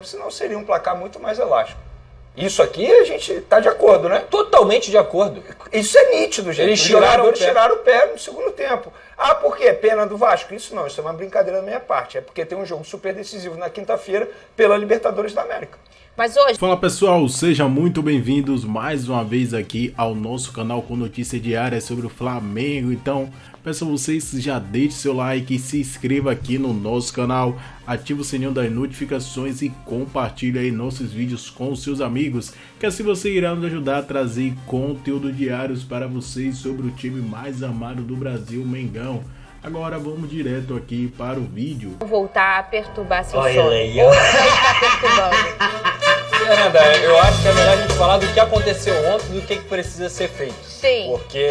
senão seria um placar muito mais elástico. Isso aqui a gente está de acordo, né? Totalmente de acordo. Isso é nítido, gente. Eles Os jogadores tiraram o pé no segundo tempo. Ah, por quê? Pena do Vasco? Isso não, isso é uma brincadeira da minha parte. É porque tem um jogo super decisivo na quinta-feira pela Libertadores da América. Mas hoje... Fala pessoal, sejam muito bem-vindos mais uma vez aqui ao nosso canal com notícia diária sobre o Flamengo. Então, peço a vocês que já deixem seu like e se inscreva aqui no nosso canal, ative o sininho das notificações e compartilhe aí nossos vídeos com seus amigos, que assim você irá nos ajudar a trazer conteúdo diários para vocês sobre o time mais amado do Brasil, Mengão. Agora vamos direto aqui para o vídeo. Vou voltar a perturbar seu Olha sono. aí, Ou tá perturbando. Fernanda, eu acho que é melhor a gente falar do que aconteceu ontem do que precisa ser feito. Sim. Porque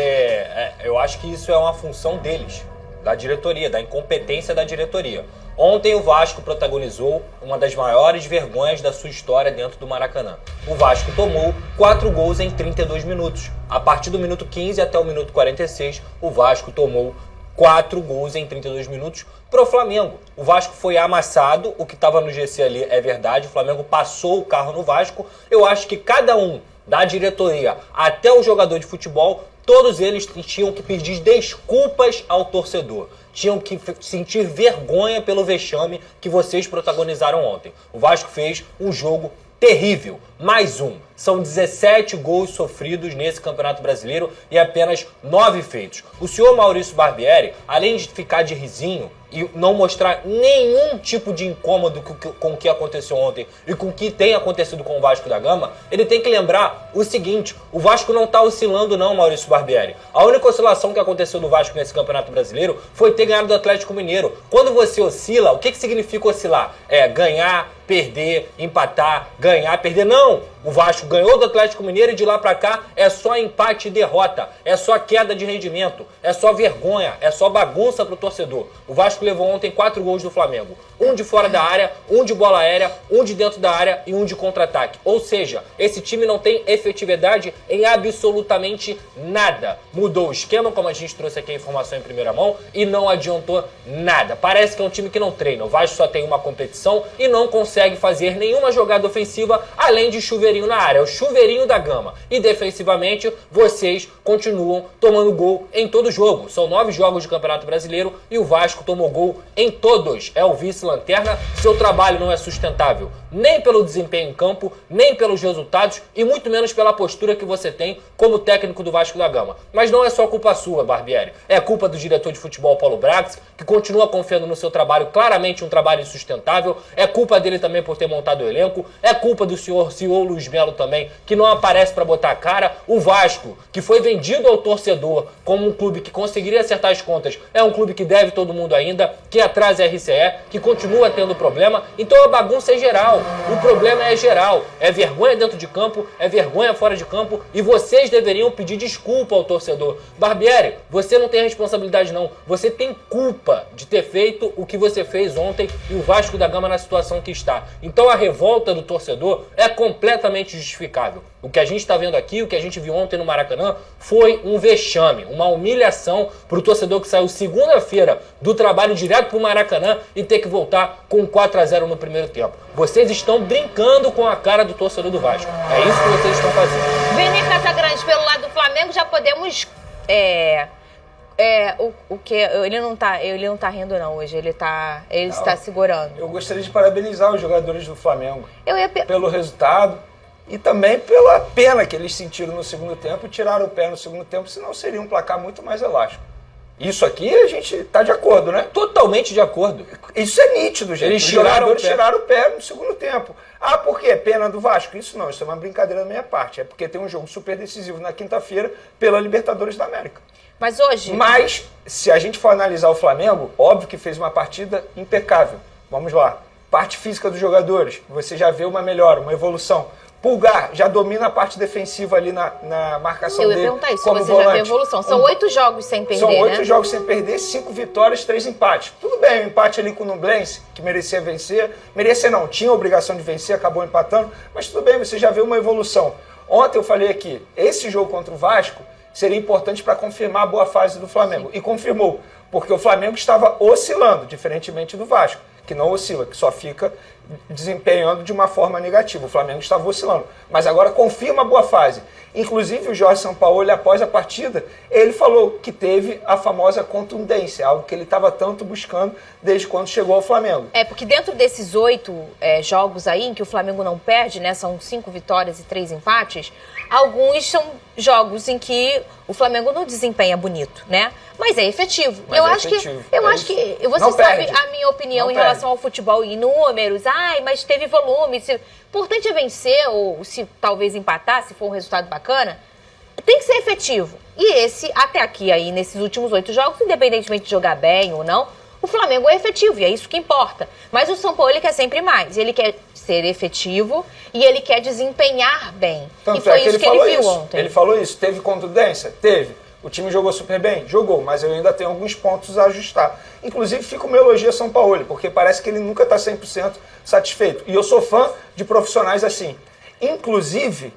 eu acho que isso é uma função deles, da diretoria, da incompetência da diretoria. Ontem o Vasco protagonizou uma das maiores vergonhas da sua história dentro do Maracanã. O Vasco tomou 4 gols em 32 minutos. A partir do minuto 15 até o minuto 46, o Vasco tomou 4 gols em 32 minutos pro Flamengo. O Vasco foi amassado, o que estava no GC ali é verdade, o Flamengo passou o carro no Vasco. Eu acho que cada um, da diretoria até o jogador de futebol, todos eles tinham que pedir desculpas ao torcedor. Tinham que sentir vergonha pelo vexame que vocês protagonizaram ontem. O Vasco fez um jogo terrível. Mais um. São 17 gols sofridos nesse Campeonato Brasileiro e apenas 9 feitos. O senhor Maurício Barbieri, além de ficar de risinho e não mostrar nenhum tipo de incômodo com o que aconteceu ontem e com o que tem acontecido com o Vasco da Gama, ele tem que lembrar o seguinte: o Vasco não está oscilando não, Maurício Barbieri. A única oscilação que aconteceu do Vasco nesse Campeonato Brasileiro foi ter ganhado do Atlético Mineiro. Quando você oscila, o que significa oscilar? É ganhar, perder, empatar, ganhar, perder. Não! O Vasco ganhou do Atlético Mineiro e de lá pra cá é só empate e derrota, é só queda de rendimento, é só vergonha, é só bagunça pro torcedor. O Vasco levou ontem 4 gols do Flamengo. Um de fora da área, um de bola aérea, um de dentro da área e um de contra-ataque. Ou seja, esse time não tem efetividade em absolutamente nada. Mudou o esquema, como a gente trouxe aqui a informação em primeira mão, e não adiantou nada. Parece que é um time que não treina. O Vasco só tem uma competição e não consegue fazer nenhuma jogada ofensiva além de chuveirinho na área. É o chuveirinho da Gama. E defensivamente, vocês continuam tomando gol em todo jogo. São 9 jogos de Campeonato Brasileiro e o Vasco tomou gol em todos. É o vice-lanterna. Seu trabalho não é sustentável nem pelo desempenho em campo, nem pelos resultados e muito menos pela postura que você tem como técnico do Vasco da Gama. Mas não é só culpa sua, Barbieri. É culpa do diretor de futebol, Paulo Brax, que continua confiando no seu trabalho, claramente um trabalho insustentável. É culpa dele também por ter montado o elenco. É culpa do senhor Luiz Melo também, que não aparece para botar a cara. O Vasco, que foi vendido ao torcedor como um clube que conseguiria acertar as contas, é um clube que deve todo mundo ainda, que atrasa a RCE, que continua tendo problema. Então a bagunça é geral. O problema é geral. É vergonha dentro de campo, é vergonha fora de campo e vocês deveriam pedir desculpa ao torcedor. Barbieri, você não tem responsabilidade não. Você tem culpa de ter feito o que você fez ontem e o Vasco da Gama na situação que está. Então a revolta do torcedor é completamente justificável. O que a gente está vendo aqui, o que a gente viu ontem no Maracanã, foi um vexame, uma humilhação para o torcedor que saiu segunda-feira do trabalho direto para o Maracanã e ter que voltar com 4-0 no primeiro tempo. Vocês estão brincando com a cara do torcedor do Vasco. É isso que vocês estão fazendo. Vini Casagrande, pelo lado do Flamengo, já podemos... o que ele não tá rindo não hoje, ele está segurando. Eu gostaria de parabenizar os jogadores do Flamengo pelo resultado e também pela pena que eles sentiram no segundo tempo e tiraram o pé no segundo tempo, senão seria um placar muito mais elástico. Isso aqui a gente está de acordo, né? Totalmente de acordo. Isso é nítido, gente. Eles os jogadores tiraram o pé no segundo tempo. Ah, por quê? Pena do Vasco? Isso não, isso é uma brincadeira da minha parte. É porque tem um jogo super decisivo na quinta-feira pela Libertadores da América. Mas hoje... Mas, se a gente for analisar o Flamengo, óbvio que fez uma partida impecável. Vamos lá. Parte física dos jogadores, você já vê uma melhora, uma evolução. Pulgar já domina a parte defensiva ali na marcação dele. Eu ia perguntar isso, como você volante. já vê evolução. São 8 jogos sem perder, São 8 né? jogos sem perder, 5 vitórias, 3 empates. Tudo bem, o empate ali com o Nublense, que merecia vencer. Merecia não, tinha a obrigação de vencer, acabou empatando. Mas tudo bem, você já vê uma evolução. Ontem eu falei aqui, esse jogo contra o Vasco seria importante para confirmar a boa fase do Flamengo. Sim. E confirmou, porque o Flamengo estava oscilando, diferentemente do Vasco, que não oscila, que só fica desempenhando de uma forma negativa. O Flamengo estava oscilando. Mas agora confirma a boa fase. Inclusive, o Jorge Sampaoli, após a partida, ele falou que teve a famosa contundência, algo que ele estava tanto buscando desde quando chegou ao Flamengo. Porque dentro desses 8 jogos aí, em que o Flamengo não perde, né, são 5 vitórias e 3 empates, alguns são jogos em que o Flamengo não desempenha bonito, né? Mas é efetivo. Mas eu é acho efetivo. que você Não sabe perde. a minha opinião Não em perde. relação ao futebol e números. Ai, mas teve volume. O importante é vencer ou se talvez empatar, se for um resultado bacana. Tem que ser efetivo. E esse, até aqui aí, nesses últimos 8 jogos, independentemente de jogar bem ou não, o Flamengo é efetivo e é isso que importa. Mas o São Paulo, ele quer sempre mais. Ele quer ser efetivo e ele quer desempenhar bem. Tanto e foi que isso que ele viu isso. ontem. Ele falou isso. Teve contundência? Teve. O time jogou super bem? Jogou, mas eu ainda tenho alguns pontos a ajustar. Inclusive, fica o meu elogio a São Paulo, porque parece que ele nunca está 100% satisfeito. E eu sou fã de profissionais assim. Inclusive,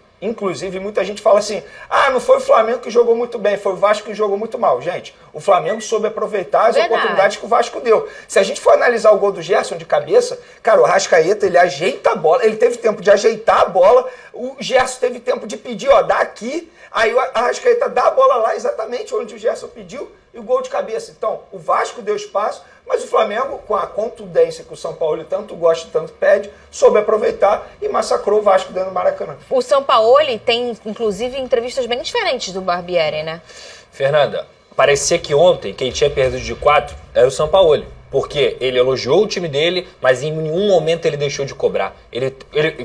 muita gente fala assim, não foi o Flamengo que jogou muito bem, foi o Vasco que jogou muito mal. Gente, o Flamengo soube aproveitar as oportunidades que o Vasco deu. Se a gente for analisar o gol do Gerson de cabeça, cara, o Arrascaeta, ele ajeita a bola, ele teve tempo de ajeitar a bola, o Gerson teve tempo de pedir, dá aqui, aí o Arrascaeta dá a bola lá exatamente onde o Gerson pediu e o gol de cabeça. Então, o Vasco deu espaço, mas o Flamengo, com a contundência que o São Paulo tanto gosta e tanto pede, soube aproveitar e massacrou o Vasco dentro do Maracanã. O Sampaoli tem, inclusive, entrevistas bem diferentes do Barbieri, né? Fernanda, parecia que ontem quem tinha perdido de 4 era o Sampaoli. Porque ele elogiou o time dele, mas em nenhum momento ele deixou de cobrar. Ele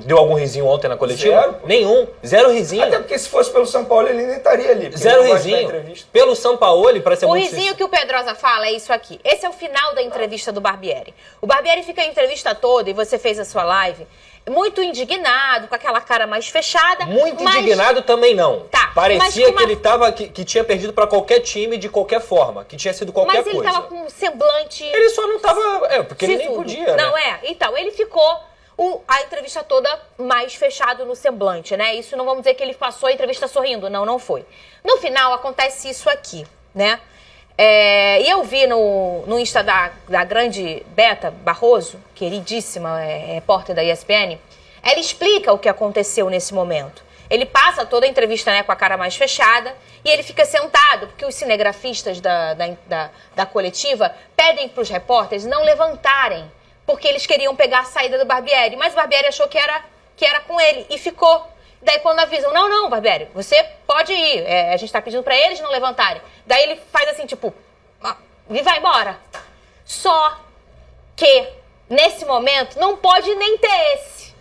deu algum risinho ontem na coletiva? Zero, pô. Nenhum. Zero risinho. Até porque se fosse pelo São Paulo, ele nem estaria ali. Zero risinho. Pelo Sampaoli, para ser O muito risinho sincero. que o Pedrosa fala é isso aqui. Esse é o final da entrevista do Barbieri. O Barbieri fica a entrevista toda, e você fez a sua live, muito indignado, com aquela cara mais fechada. Muito mas... indignado também não. Tá, parecia mas que ele tava que tinha perdido para qualquer time de qualquer forma, que tinha sido qualquer Mas ele coisa. tava com um semblante... Ele só não tava, porque ele nem sisudo. podia, Não né? Então, ele ficou a entrevista toda mais fechado no semblante, né? Isso não vamos dizer que ele passou a entrevista sorrindo. Não foi. No final, acontece isso aqui, né? E eu vi no Insta da grande Beta Barroso, queridíssima repórter da ESPN, ela explica o que aconteceu nesse momento. Ele passa toda a entrevista, né, com a cara mais fechada e ele fica sentado, porque os cinegrafistas da coletiva pedem para os repórteres não levantarem, porque eles queriam pegar a saída do Barbieri, mas o Barbieri achou que era com ele e ficou. Daí quando avisam, não, Barbieri, você pode ir, a gente tá pedindo pra eles não levantarem. Daí ele faz assim, tipo, e vai embora. Só que, nesse momento, não pode nem ter esse.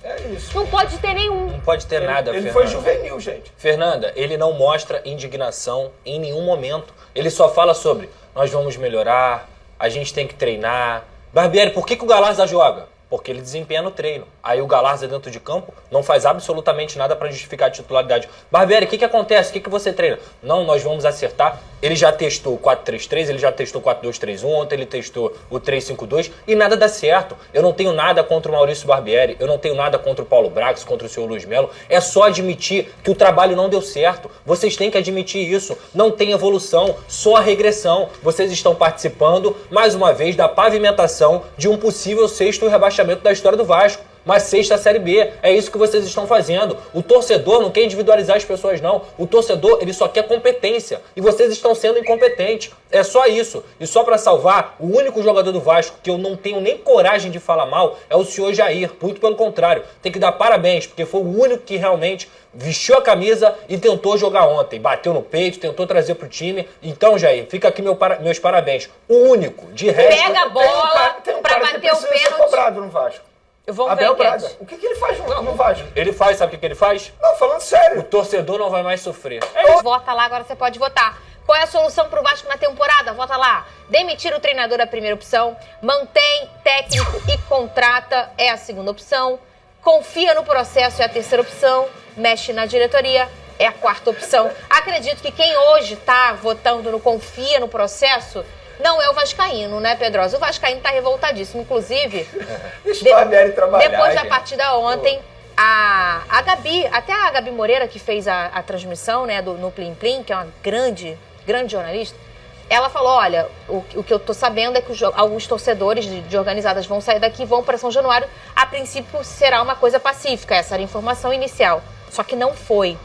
É isso. Não pode ter nenhum. Não pode ter nada, Ele Fernanda. foi juvenil, gente. Fernanda, ele não mostra indignação em nenhum momento. Ele só fala sobre, nós vamos melhorar, a gente tem que treinar. Barbieri, por que o Galarza joga? Porque ele desempenha no treino. Aí o Galarza dentro de campo não faz absolutamente nada para justificar a titularidade. Barbieri, o que acontece? O que você treina? Não, nós vamos acertar. Ele já testou o 4-3-3, ele já testou o 4-2-3-1, ontem ele testou o 3-5-2 e nada dá certo. Eu não tenho nada contra o Maurício Barbieri, eu não tenho nada contra o Paulo Brax, contra o senhor Luiz Melo. É só admitir que o trabalho não deu certo. Vocês têm que admitir isso. Não tem evolução, só regressão. Vocês estão participando, mais uma vez, da pavimentação de um possível sexto rebaixamento da história do Vasco. Uma sexta Série B. É isso que vocês estão fazendo. O torcedor não quer individualizar as pessoas, não. O torcedor, ele só quer competência. E vocês estão sendo incompetentes. É só isso. E só pra salvar, o único jogador do Vasco que eu não tenho nem coragem de falar mal é o senhor Jair. Muito pelo contrário. Tem que dar parabéns, porque foi o único que realmente vestiu a camisa e tentou jogar ontem. Bateu no peito, tentou trazer pro time. Então, Jair, fica aqui meus parabéns. O único. De resto... Pega a bola Tem um pra cara que bater o precisa ser pênalti. cobrado no Vasco. Vamos ver Abel a enquete. Braga. O que ele faz no Vasco? Ele faz, sabe o que ele faz? Não, falando O sério. torcedor não vai mais sofrer. Vota lá, agora você pode votar. Qual é a solução pro Vasco na temporada? Vota lá. Demitir o treinador é a primeira opção. Mantém técnico e contrata é a segunda opção. Confia no processo é a terceira opção. Mexe na diretoria é a quarta opção. Acredito que quem hoje tá votando no confia no processo não é o vascaíno, né, Pedrosa? O vascaíno tá revoltadíssimo. Inclusive, Deixa o Barbieri trabalhar. depois da gente. partida ontem, a Gabi, até a Gabi Moreira, que fez a transmissão, né, no Plim Plim, que é uma grande jornalista, ela falou, olha, o que eu tô sabendo é que alguns torcedores de organizadas vão sair daqui e vão para São Januário. A princípio será uma coisa pacífica, essa era a informação inicial. Só que não foi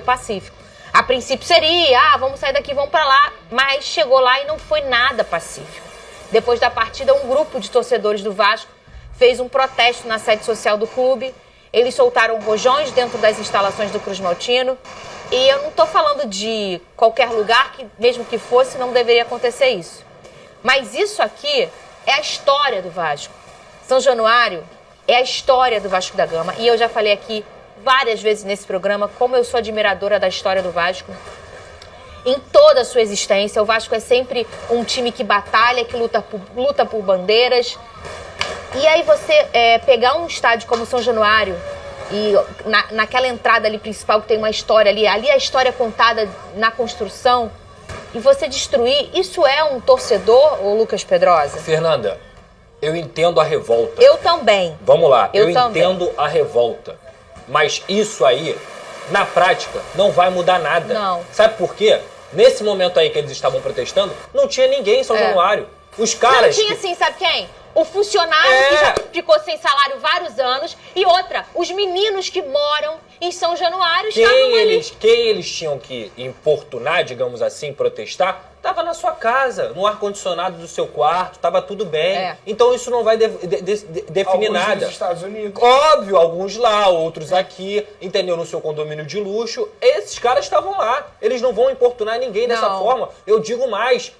pacífico. A princípio seria, vamos sair daqui, vamos para lá, mas chegou lá e não foi nada pacífico. Depois da partida, um grupo de torcedores do Vasco fez um protesto na sede social do clube. Eles soltaram rojões dentro das instalações do Cruz Maltino. E eu não estou falando de qualquer lugar, que mesmo que fosse, não deveria acontecer isso. Mas isso aqui é a história do Vasco. São Januário é a história do Vasco da Gama. E eu já falei aqui várias vezes nesse programa como eu sou admiradora da história do Vasco. Em toda a sua existência, o Vasco é sempre um time que batalha, que luta por bandeiras. E aí você pegar um estádio como São Januário e naquela entrada ali principal que tem uma história ali a história contada na construção, e você destruir, isso é um torcedor, ô Lucas Pedrosa? Fernanda, eu entendo a revolta. Eu também. Vamos lá, eu também entendo a revolta. Mas isso aí, na prática, não vai mudar nada. Não. Sabe por quê? Nesse momento aí que eles estavam protestando, não tinha ninguém em São Januário. Os caras... Não tinha sim, sabe quem? O funcionário que já ficou sem salário vários anos. E outra, os meninos que moram em São Januário estavam ali. Quem eles tinham que importunar, digamos assim, protestar, estava na sua casa, no ar-condicionado do seu quarto, estava tudo bem. Então isso não vai definir alguns nada. Nos Estados Unidos. Óbvio, alguns lá, outros aqui, entendeu? No seu condomínio de luxo. Esses caras estavam lá. Eles não vão importunar ninguém dessa forma. Eu digo mais.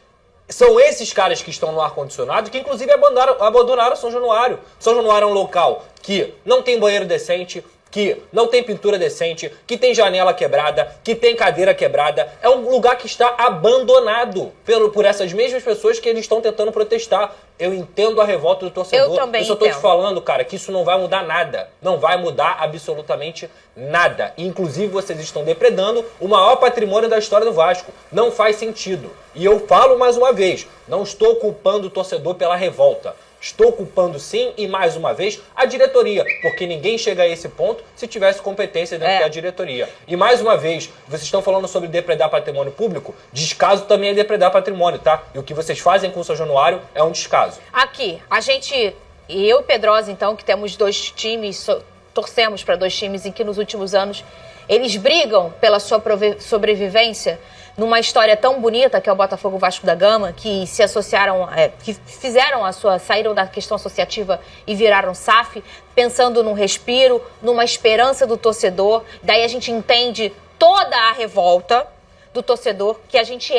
São esses caras que estão no ar-condicionado que, inclusive, abandonaram São Januário. São Januário é um local que não tem banheiro decente, que não tem pintura decente, que tem janela quebrada, que tem cadeira quebrada. É um lugar que está abandonado por essas mesmas pessoas que eles estão tentando protestar. Eu entendo a revolta do torcedor. Eu também só tô te falando, cara, que isso não vai mudar nada. Não vai mudar absolutamente nada. E, inclusive, vocês estão depredando o maior patrimônio da história do Vasco. Não faz sentido. E eu falo mais uma vez, não estou culpando o torcedor pela revolta. Estou culpando sim, e mais uma vez, a diretoria, porque ninguém chega a esse ponto se tivesse competência dentro da diretoria. E mais uma vez, vocês estão falando sobre depredar patrimônio público, descaso também é depredar patrimônio, tá? E o que vocês fazem com o São Januário é um descaso. Aqui, a gente, e eu e Pedrosa, então, que temos dois times, torcemos para dois times em que nos últimos anos eles brigam pela sua sobrevivência numa história tão bonita que é o Botafogo Vasco da Gama, que se associaram, que fizeram saíram da questão associativa e viraram SAF, pensando num respiro, numa esperança do torcedor. Daí a gente entende toda a revolta do torcedor, que a gente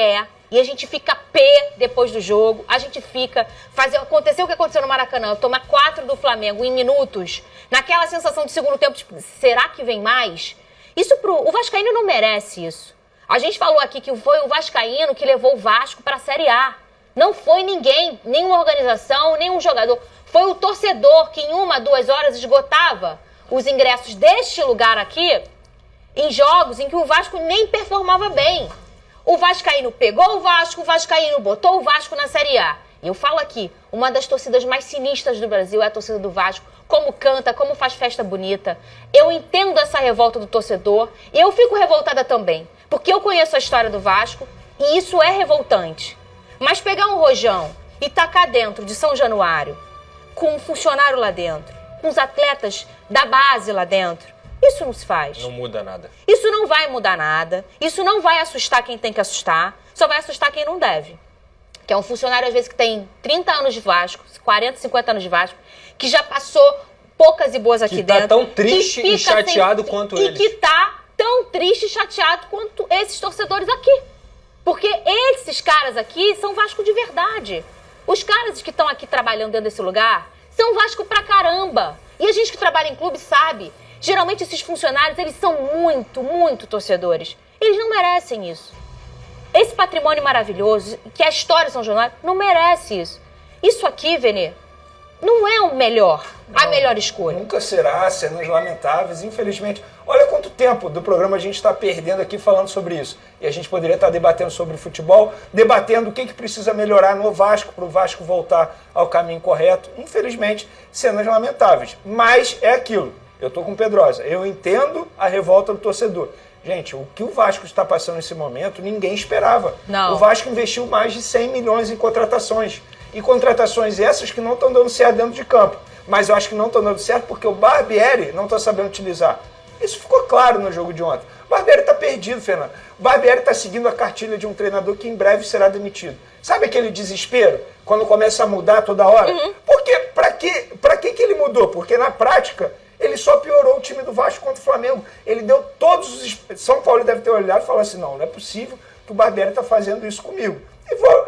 e a gente fica pé depois do jogo, a gente fica... Aconteceu o que aconteceu no Maracanã, tomar 4 do Flamengo em minutos, naquela sensação de segundo tempo, tipo, será que vem mais? O Vascaíno não merece isso. A gente falou aqui que foi o Vascaíno que levou o Vasco para a Série A. Não foi ninguém, nenhuma organização, nenhum jogador. Foi o torcedor que em 1, 2 horas esgotava os ingressos deste lugar aqui em jogos em que o Vasco nem performava bem. O Vascaíno pegou o Vascaíno botou o Vasco na Série A. E eu falo aqui, uma das torcidas mais sinistras do Brasil é a torcida do Vasco. Como canta, como faz festa bonita. Eu entendo essa revolta do torcedor e eu fico revoltada também. Porque eu conheço a história do Vasco e isso é revoltante. Mas pegar um rojão e tacar dentro de São Januário, com um funcionário lá dentro, com os atletas da base lá dentro, isso não se faz. Não muda nada. Isso não vai mudar nada. Isso não vai assustar quem tem que assustar. Só vai assustar quem não deve. Que é um funcionário, às vezes, que tem 30 anos de Vasco, 40, 50 anos de Vasco, que já passou poucas e boas aqui dentro. Que tá tão triste e chateado quanto eles. E que tá tão triste e chateado quanto esses torcedores aqui. Porque esses caras aqui são Vasco de verdade. Os caras que estão aqui trabalhando dentro desse lugar são Vasco pra caramba. E a gente que trabalha em clube sabe. Geralmente esses funcionários, eles são muito, muito torcedores. Eles não merecem isso. Esse patrimônio maravilhoso, que é a história de São Januário, não merece isso. Isso aqui, Vene, não é o melhor, a melhor escolha. Nunca será, cenas lamentáveis, infelizmente. Olha quanto tempo do programa a gente está perdendo aqui falando sobre isso. E a gente poderia estar debatendo sobre futebol, debatendo o que precisa melhorar no Vasco, para o Vasco voltar ao caminho correto. Infelizmente, cenas lamentáveis. Mas é aquilo. Eu estou com Pedrosa. Eu entendo a revolta do torcedor. Gente, o que o Vasco está passando nesse momento, ninguém esperava. Não. O Vasco investiu mais de 100 milhões em contratações. E contratações essas que não estão dando certo dentro de campo. Mas eu acho que não estão dando certo porque o Barbieri não está sabendo utilizar. Isso ficou claro no jogo de ontem. O Barbieri está perdido, Fernando. O Barbieri está seguindo a cartilha de um treinador que em breve será demitido. Sabe aquele desespero? Quando começa a mudar toda hora? Porque, pra que ele mudou? Porque na prática, ele só piorou o time do Vasco contra o Flamengo. Ele deu todos os... São Paulo deve ter olhado e falado assim, não é possível que o Barbieri está fazendo isso comigo.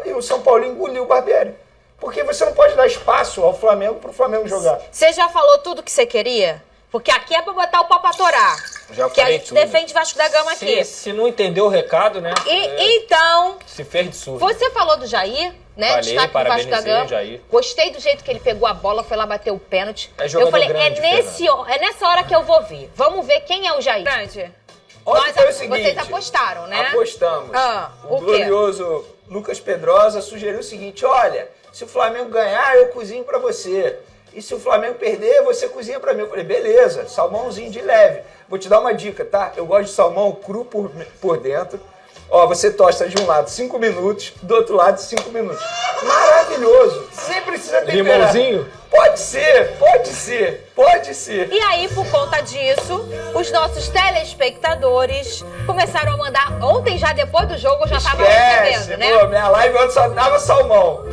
E o São Paulo engoliu o Barbieri. Porque você não pode dar espaço ao Flamengo para o Flamengo jogar. Você já falou tudo que você queria? Porque aqui é pra botar o pau pra torar. Já que a falei gente tudo. defende Vasco da Gama aqui. Se não entendeu o recado, né? Então, Se fez de surdo. você falou do Jair, né? Falei, Destaque do Vasco da parabenizei Gama. o Jair. Gostei do jeito que ele pegou a bola, foi lá bater o pênalti. É jogador eu falei, grande, é nessa hora que eu vou ver. Vamos ver quem é o Jair. Grande. Ontem foi o seguinte, Vocês apostaram, né? Apostamos. O quê? glorioso Lucas Pedrosa sugeriu o seguinte, olha, se o Flamengo ganhar, eu cozinho pra você. E se o Flamengo perder, você cozinha pra mim. Eu falei, beleza, salmãozinho de leve. Vou te dar uma dica, tá? Eu gosto de salmão cru por dentro. Ó, você tosta de um lado 5 minutos, do outro lado 5 minutos. Maravilhoso. Sem precisar temperar. Limãozinho? Pode ser, pode ser, pode ser. E aí, por conta disso, os nossos telespectadores começaram a mandar... Ontem, já depois do jogo, eu já tava recebendo, né? Pô, minha live ontem só dava salmão.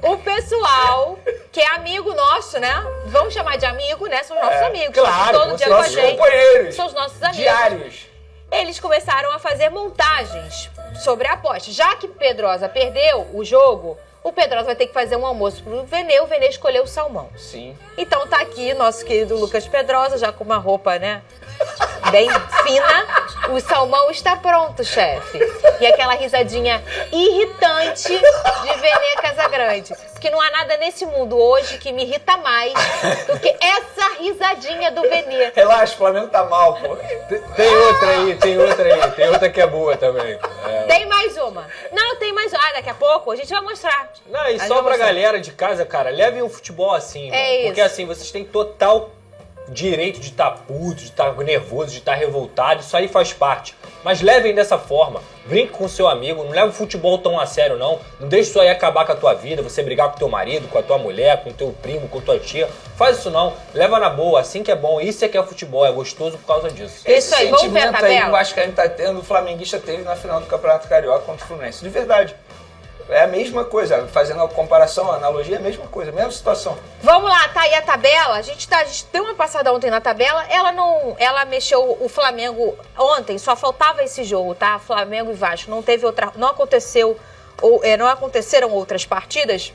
O pessoal, que é amigo nosso, né? Vamos chamar de amigo, né? São nossos amigos. Claro, todo dia com a nossos gente. companheiros. São os nossos amigos. Diários. Eles começaram a fazer montagens sobre a aposta. Já que Pedrosa perdeu o jogo, o Pedrosa vai ter que fazer um almoço pro Vene, o Vene escolheu o salmão. Sim. Então tá aqui nosso querido Lucas Pedrosa, já com uma roupa, né? Bem fina. O salmão está pronto, chefe. E aquela risadinha irritante de Vene Casagrande. Porque não há nada nesse mundo hoje que me irrita mais do que essa risadinha do Vene. Relaxa, o Flamengo tá mal, pô. Tem outra aí. Tem outra que é boa também. Tem mais uma. Não, tem mais uma. Ah, daqui a pouco a gente vai mostrar. Não, e só pra galera de casa, cara, levem o futebol assim, mano. É Porque isso. assim, vocês têm total direito de estar puto, de estar nervoso, de estar revoltado, isso aí faz parte. Mas levem dessa forma, brinque com o seu amigo, não leve o futebol tão a sério não, não deixe isso aí acabar com a tua vida, você brigar com teu marido, com a tua mulher, com o teu primo, com a tua tia, faz isso não, leva na boa, assim que é bom, isso é que é futebol, é gostoso por causa disso. Isso aí, vamos ver a sentimento aí que o tabela? Vascaíno tá tendo, o flamenguista teve na final do Campeonato Carioca contra o Fluminense. De verdade. É a mesma coisa, fazendo a comparação, a analogia, é a mesma coisa, mesma situação. Vamos lá, tá aí a tabela. A gente deu uma passada ontem na tabela. Ela mexeu o Flamengo ontem, só faltava esse jogo, tá? Flamengo e Vasco. Não teve outra, não aconteceram outras partidas.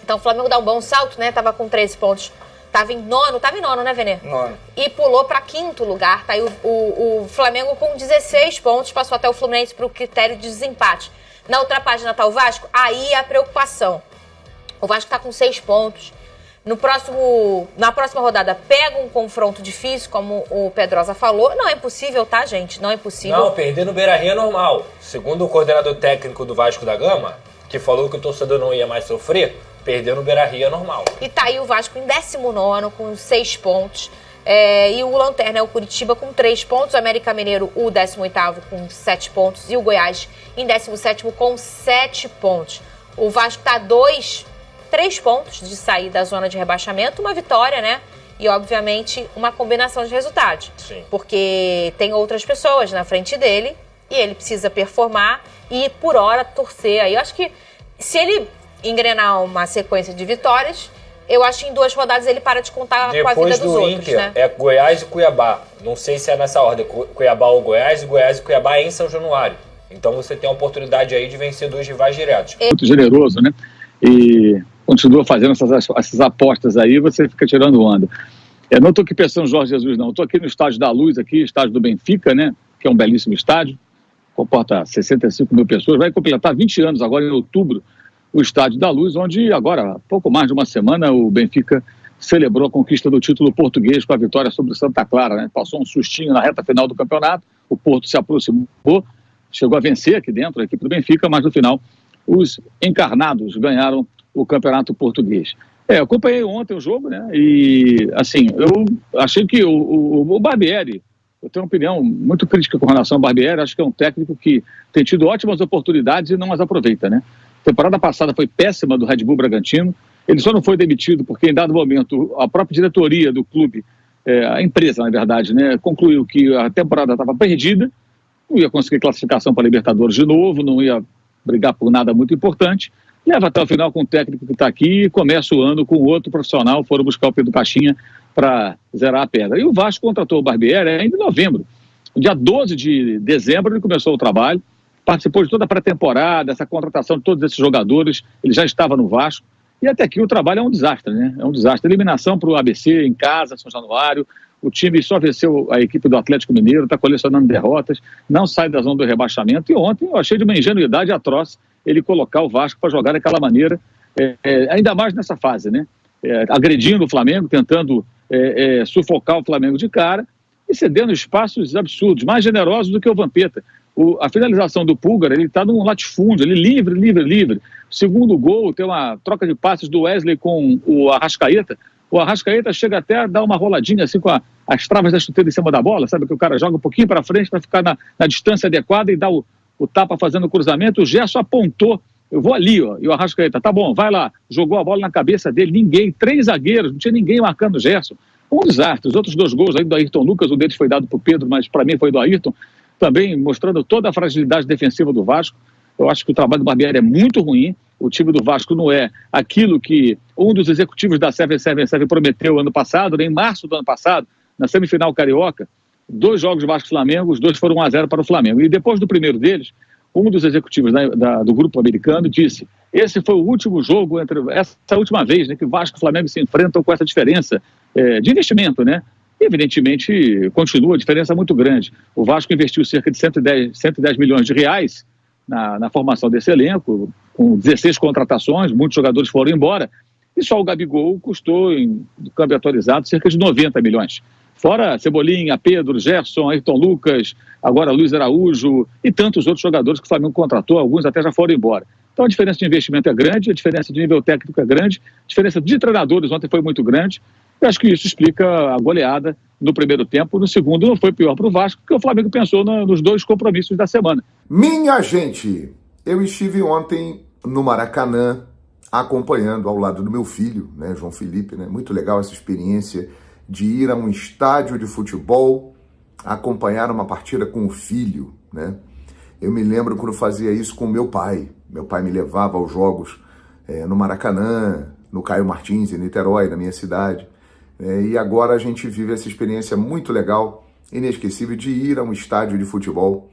Então o Flamengo dá um bom salto, né? Tava com 13 pontos. Tava em nono, né, Vene? Nono. E pulou para quinto lugar. Tá aí o Flamengo com 16 pontos, passou até o Fluminense pro critério de desempate. Na outra página tá o Vasco, aí a preocupação. O Vasco tá com 6 pontos. Na próxima rodada pega um confronto difícil, como o Pedrosa falou. Não é impossível, tá, gente? Não é impossível. Não, perder no Beira-Rio é normal. Segundo o coordenador técnico do Vasco da Gama, que falou que o torcedor não ia mais sofrer, perder no Beira-Rio é normal. E tá aí o Vasco em 19º com 6 pontos. E o Lanterna é o Curitiba com 3 pontos, o América Mineiro o 18º com 7 pontos e o Goiás em 17º com 7 pontos. O Vasco tá 3 pontos de sair da zona de rebaixamento, uma vitória, né? E, obviamente, uma combinação de resultados. Sim. Porque tem outras pessoas na frente dele e ele precisa performar e, por hora, torcer. Aí eu acho que se ele engrenar uma sequência de vitórias, eu acho que em 2 rodadas ele para de contar com a vida dos outros, Inter, né? é Goiás e Cuiabá. Não sei se é nessa ordem, Cuiabá ou Goiás e Cuiabá em São Januário. Então você tem a oportunidade aí de vencer 2 rivais diretos. Muito generoso, né? E continua fazendo essas apostas aí, você fica tirando onda. Eu não estou aqui pensando em Jorge Jesus, não. Estou aqui no Estádio da Luz, estádio do Benfica, né? Que é um belíssimo estádio, comporta 65 mil pessoas, vai completar 20 anos agora em outubro, o Estádio da Luz, onde agora, há pouco mais de uma semana, o Benfica celebrou a conquista do título português com a vitória sobre o Santa Clara, né? Passou um sustinho na reta final do campeonato, o Porto se aproximou, chegou a vencer aqui dentro, a equipe do Benfica, mas no final os encarnados ganharam o campeonato português. Eu acompanhei ontem o jogo, né? E, assim, eu achei que o Barbieri, eu tenho uma opinião muito crítica com relação ao Barbieri, acho que é um técnico que tem tido ótimas oportunidades e não as aproveita, né? A temporada passada foi péssima do Red Bull Bragantino, ele só não foi demitido porque, em dado momento, a própria diretoria do clube, a empresa, na verdade, né, concluiu que a temporada estava perdida, não ia conseguir classificação para a Libertadores de novo, não ia brigar por nada muito importante, leva até o final com o técnico que está aqui e começa o ano com outro profissional, foram buscar o Pedro Caixinha para zerar a pedra. E o Vasco contratou o Barbieri ainda em novembro. Dia 12 de dezembro ele começou o trabalho, participou de toda a pré-temporada, essa contratação de todos esses jogadores, ele já estava no Vasco, e até aqui o trabalho é um desastre, né? É um desastre. Eliminação para o ABC em casa, São Januário, o time só venceu a equipe do Atlético Mineiro, está colecionando derrotas, não sai da zona do rebaixamento, e ontem eu achei de uma ingenuidade atroz ele colocar o Vasco para jogar daquela maneira, ainda mais nessa fase, né? Agredindo o Flamengo, tentando sufocar o Flamengo de cara e cedendo espaços absurdos, mais generosos do que o Vampeta. A finalização do Pulgar, ele está num latifúndio, ele livre. O segundo gol, tem uma troca de passes do Wesley com o Arrascaeta. O Arrascaeta chega até a dar uma roladinha assim com as travas da chuteira em cima da bola, sabe? Que o cara joga um pouquinho para frente para ficar na distância adequada e dá o tapa fazendo o cruzamento. O Gerson apontou, eu vou ali, ó, e o Arrascaeta, tá bom, vai lá. Jogou a bola na cabeça dele, ninguém, 3 zagueiros, não tinha ninguém marcando o Gerson. Um desastre. Os outros 2 gols aí do Ayrton Lucas, um deles foi dado para o Pedro, mas para mim foi do Ayrton, também mostrando toda a fragilidade defensiva do Vasco. Eu acho que o trabalho do Barbieri é muito ruim. O time do Vasco não é aquilo que um dos executivos da 777 prometeu ano passado, né? Em março do ano passado, na semifinal carioca, 2 jogos de Vasco e Flamengo, os 2 foram 1-0 para o Flamengo. E depois do primeiro deles, um dos executivos do grupo americano disse: esse foi o último jogo, essa última vez, né, que Vasco e Flamengo se enfrentam com essa diferença de investimento, né? E, evidentemente, continua a diferença muito grande. O Vasco investiu cerca de 110 milhões de reais na formação desse elenco, com 16 contratações, muitos jogadores foram embora, e só o Gabigol custou, em câmbio atualizado, cerca de 90 milhões. Fora Cebolinha, Pedro, Gerson, Ayrton Lucas, agora Luiz Araújo e tantos outros jogadores que o Flamengo contratou, alguns até já foram embora. Então a diferença de investimento é grande, a diferença de nível técnico é grande, a diferença de treinadores ontem foi muito grande. Eu acho que isso explica a goleada no primeiro tempo. No segundo não foi pior para o Vasco, porque o Flamengo pensou nos 2 compromissos da semana. Minha gente, eu estive ontem no Maracanã acompanhando ao lado do meu filho, né, João Felipe, né? Muito legal essa experiência de ir a um estádio de futebol, acompanhar uma partida com o filho, né? Eu me lembro quando fazia isso com meu pai. Meu pai me levava aos jogos no Maracanã, no Caio Martins, em Niterói, na minha cidade. E agora a gente vive essa experiência muito legal, inesquecível, de ir a um estádio de futebol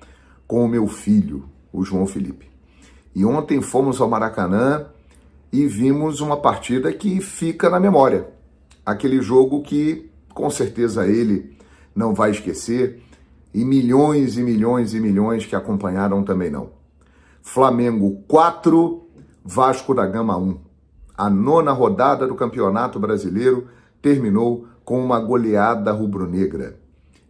com o meu filho, o João Felipe. E ontem fomos ao Maracanã e vimos uma partida que fica na memória. Aquele jogo que, com certeza, ele não vai esquecer, e milhões que acompanharam também não. Flamengo 4, Vasco da Gama 1. A 9ª rodada do Campeonato Brasileiro terminou com uma goleada rubro-negra.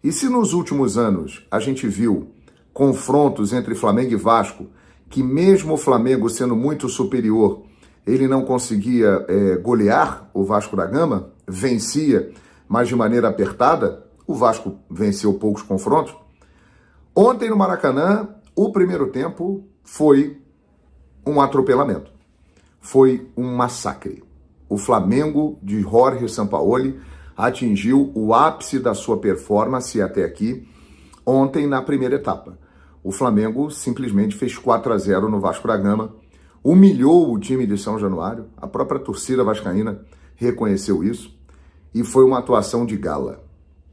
E se nos últimos anos a gente viu confrontos entre Flamengo e Vasco, que mesmo o Flamengo sendo muito superior, ele não conseguia golear o Vasco da Gama, vencia, mas de maneira apertada, o Vasco venceu poucos confrontos. Ontem no Maracanã, o primeiro tempo foi um atropelamento, foi um massacre. O Flamengo de Jorge Sampaoli atingiu o ápice da sua performance até aqui ontem na primeira etapa. O Flamengo simplesmente fez 4-0 no Vasco da Gama, humilhou o time de São Januário, a própria torcida vascaína reconheceu isso, e foi uma atuação de gala.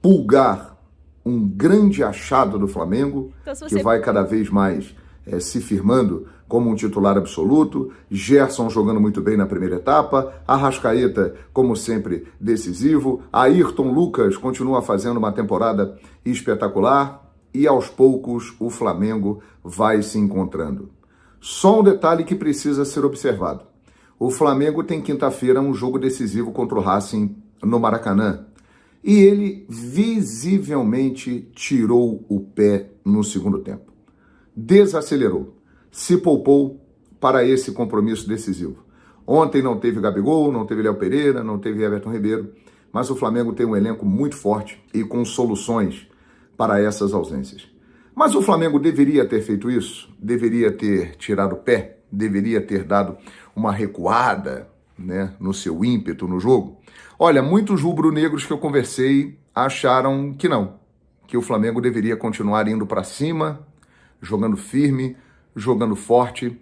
Pulgar, um grande achado do Flamengo, então, que vai cada vez mais se firmando como um titular absoluto. Gerson jogando muito bem na primeira etapa, Arrascaeta, como sempre, decisivo, Ayrton Lucas continua fazendo uma temporada espetacular, e aos poucos o Flamengo vai se encontrando. Só um detalhe que precisa ser observado. O Flamengo tem quinta-feira um jogo decisivo contra o Racing no Maracanã. E ele visivelmente tirou o pé no segundo tempo. Desacelerou, se poupou para esse compromisso decisivo. Ontem não teve Gabigol, não teve Léo Pereira, não teve Everton Ribeiro, mas o Flamengo tem um elenco muito forte e com soluções para essas ausências. Mas o Flamengo deveria ter feito isso? Deveria ter tirado o pé? Deveria ter dado uma recuada, né, no seu ímpeto no jogo? Olha, muitos rubro-negros que eu conversei acharam que não, que o Flamengo deveria continuar indo para cima, jogando firme, jogando forte,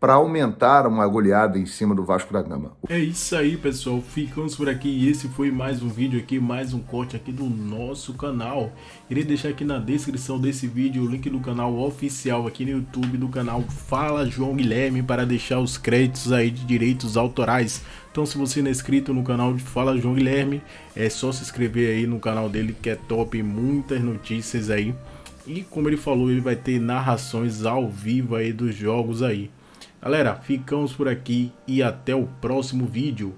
para aumentar uma goleada em cima do Vasco da Gama. É isso aí, pessoal, ficamos por aqui e esse foi mais um vídeo aqui, mais um corte aqui do nosso canal. Irei deixar aqui na descrição desse vídeo o link do canal oficial aqui no YouTube do canal Fala João Guilherme para deixar os créditos aí de direitos autorais. Então se você não é inscrito no canal de Fala João Guilherme, é só se inscrever aí no canal dele que é top, muitas notícias aí. E como ele falou, ele vai ter narrações ao vivo aí dos jogos aí. Galera, ficamos por aqui e até o próximo vídeo.